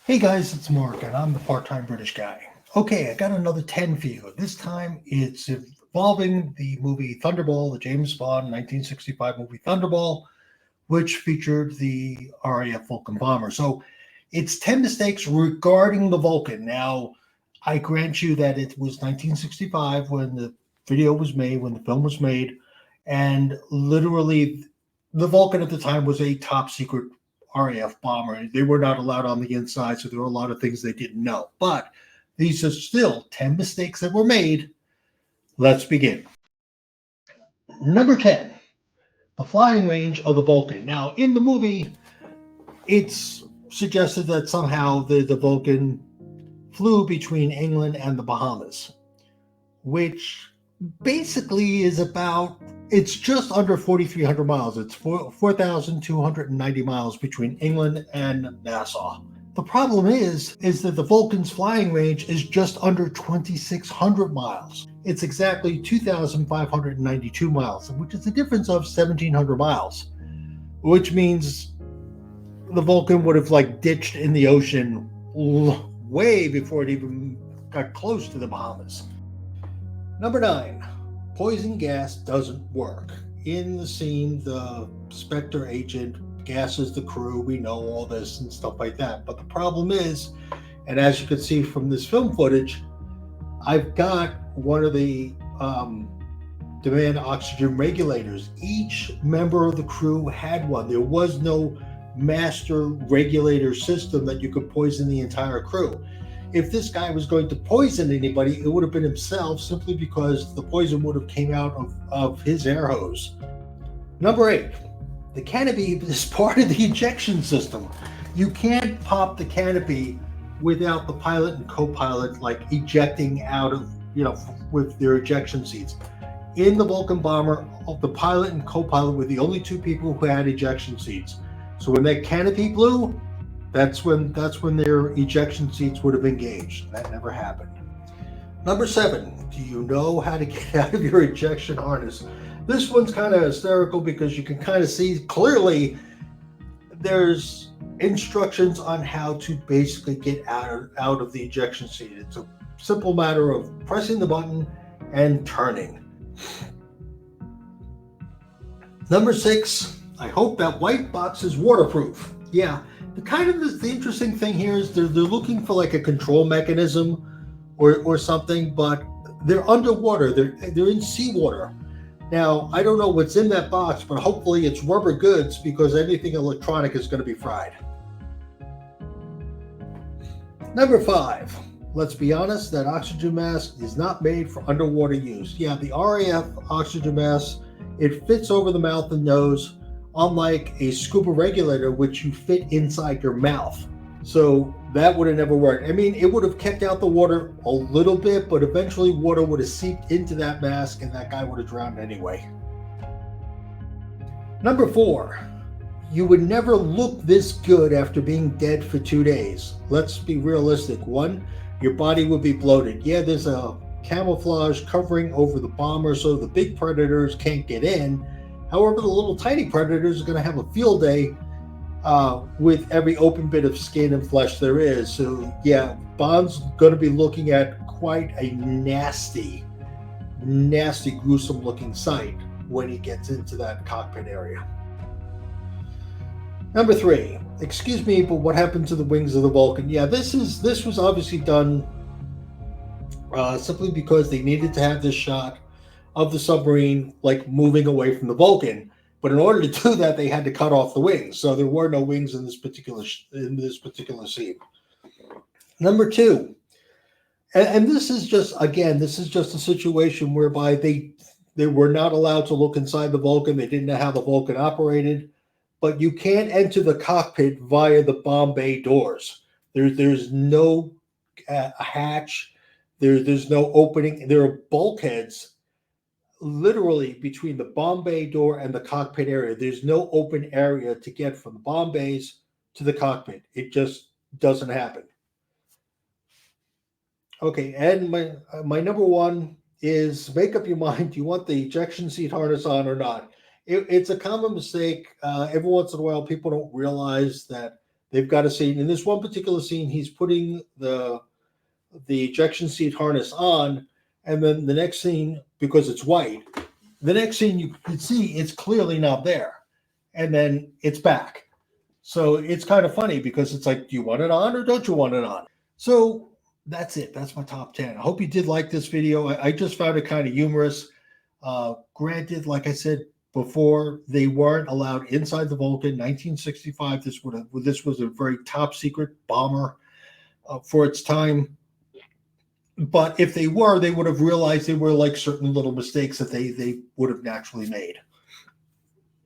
Hey guys, it's Mark, and I'm the part-time British guy. Okay, I got another 10 for you. This time it's involving the movie Thunderball, the James Bond 1965 movie Thunderball, which featured the RAF Vulcan bomber. So it's 10 mistakes regarding the Vulcan. Now, I grant you that it was 1965 when the video was made, when the film was made, and literally the Vulcan at the time was a top secret RAF bomber. They were not allowed on the inside, so there were a lot of things they didn't know. But these are still 10 mistakes that were made. Let's begin. Number 10, the flying range of the Vulcan. Now, in the movie, it's suggested that somehow the Vulcan flew between England and the Bahamas, which basically is about, it's just under 4,300 miles. It's 4,290 miles between England and Nassau. The problem is that the Vulcan's flying range is just under 2,600 miles. It's exactly 2,592 miles, which is a difference of 1,700 miles, which means the Vulcan would have ditched in the ocean way before it even got close to the Bahamas. Number 9, poison gas doesn't work. In the scene, the Spectre agent gasses the crew. We know all this and stuff like that. But the problem is, and as you can see from this film footage, I've got one of the demand oxygen regulators. Each member of the crew had one. There was no master regulator system that you could poison the entire crew. If this guy was going to poison anybody, it would have been himself, simply because the poison would have came out of his air hose. Number 8, the canopy is part of the ejection system. You can't pop the canopy without the pilot and co-pilot ejecting out of, with their ejection seats. In the Vulcan bomber, the pilot and co-pilot were the only two people who had ejection seats. So when that canopy blew, that's when their ejection seats would have engaged. That never happened. Number 7, do you know how to get out of your ejection harness? This one's kind of hysterical because you can kind of see clearly there's instructions on how to basically get out of the ejection seat. It's a simple matter of pressing the button and turning. Number 6, I hope that white box is waterproof. Yeah, the interesting thing here is they're looking for a control mechanism or something, but they're underwater. They're in seawater. Now, I don't know what's in that box, but hopefully it's rubber goods, because anything electronic is going to be fried. Number 5, let's be honest, that oxygen mask is not made for underwater use. Yeah, the RAF oxygen mask, it fits over the mouth and nose, unlike a scuba regulator, which you fit inside your mouth. So that would have never worked. I mean, it would have kept out the water a little bit, but eventually water would have seeped into that mask and that guy would have drowned anyway. Number 4, you would never look this good after being dead for 2 days. Let's be realistic. 1, your body would be bloated. Yeah, there's a camouflage covering over the bomber so the big predators can't get in. However, the little tiny predators are going to have a field day with every open bit of skin and flesh there is. So yeah, Bond's going to be looking at quite a nasty, gruesome looking sight when he gets into that cockpit area. Number 3, excuse me, but what happened to the wings of the Vulcan? Yeah, this was obviously done simply because they needed to have this shot of the submarine moving away from the Vulcan. But in order to do that, they had to cut off the wings. So there were no wings in this particular scene. Number 2, and this is just a situation whereby they were not allowed to look inside the Vulcan. They didn't know how the Vulcan operated. But you can't enter the cockpit via the bomb bay doors. There's no hatch. There's no opening. There are bulkheads literally between the bomb bay door and the cockpit area. There's no open area to get from the bomb bays to the cockpit. It just doesn't happen. Okay, and my number 1 is make up your mind. Do you want the ejection seat harness on or not? It's a common mistake. Every once in a while, people don't realize that they've got a scene. In this one particular scene, he's putting the ejection seat harness on, and then the next scene, because it's white, the next scene you can see it's clearly not there, and then it's back. So it's kind of funny because it's like, do you want it on or don't you want it on? So that's it. That's my top 10. I hope you did like this video. I just found it kind of humorous. Granted, like I said before, they weren't allowed inside the Vulcan. 1965. This was a very top secret bomber for its time. But if they were, they would have realized they were like certain little mistakes that they would have naturally made.